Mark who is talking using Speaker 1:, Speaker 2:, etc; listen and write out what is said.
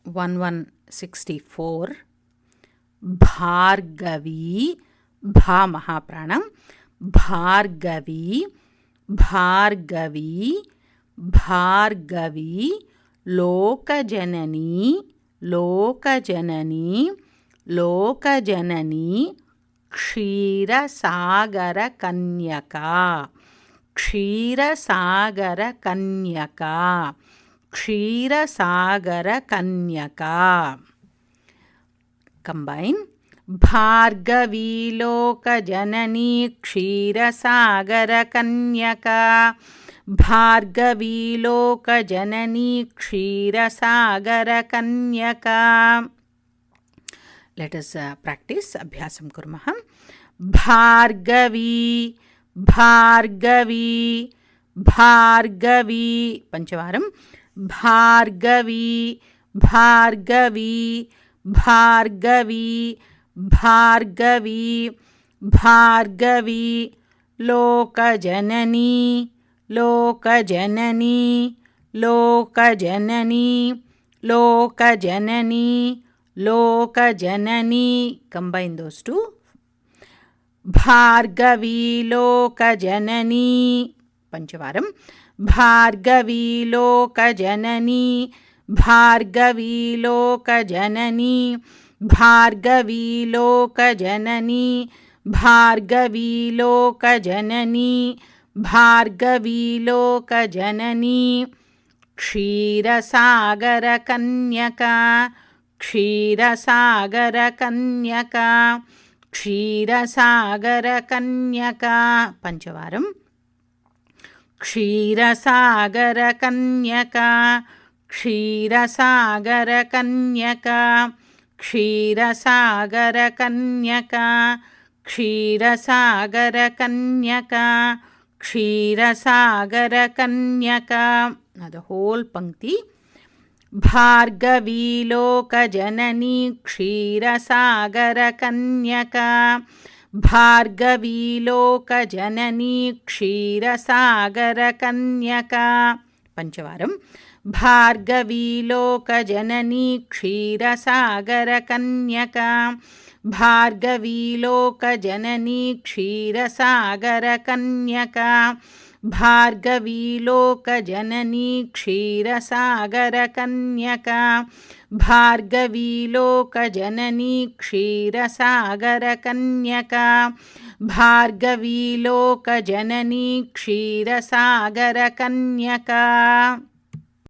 Speaker 1: 1164 భార్గవి భా మహాప్రాణం భార్గవి భార్గవి భార్గవి లోకజననీ లోకజననీ లోకజననీ క్షీరసాగర కన్యకా క్షీరసాగర కన్యకా క్షీరసాగర కన్యకా. కంబైన్. భార్గవీ లోకజననీ క్షీరసాగర కన్యకా భార్గవీ లోకజననీ క్షీరసాగర కన్యకా. Let us practice. అభ్యాసం కుర్మః. భార్గవీ భార్గవీ భార్గవీ పంచవారం. భార్గవీ భార్గవీ భార్గవీ భార్గవీ భార్గవీ లోకజననీ లోకజననీ లోకజననీ లోకజననీ లోకజననీ. Combine those two. భార్గవీ లోకజననీ పంచవారం. భార్గవీ లోకజననీ భార్గవీ లోకజననీ భార్గవీ లోకజననీ భార్గవీ లోకజననీ భార్గవీ లోకజననీ క్షీరసాగర కన్యకా క్షీరసాగర కన్యకా క్షీరసాగర కన్యకా పంచవారం. క్షీరసాగర కన్యకా క్షీరసాగర కన్యకా క్షీరసాగర కన్యకా క్షీరసాగర కన్యకా క్షీరసాగర కన్యకా. The whole పంక్తి. భార్గవీ లోకజననీ క్షీరసాగర కన్యకా భార్గవీ లోకజననీ క్షీరసాగర కన్యకా పంచవారం. భార్గవీ లోకజననీ క్షీరసాగర కన్యకా భార్గవీ లోకజననీ క్షీరసాగర కన్యకా భార్గవీ లోకజననీ క్షీరసాగర కన్యకా భార్గవీ లోకజననీ క్షీరసాగర కన్యకా భార్గవీ లోకజననీ క్షీరసాగర కన్యకా.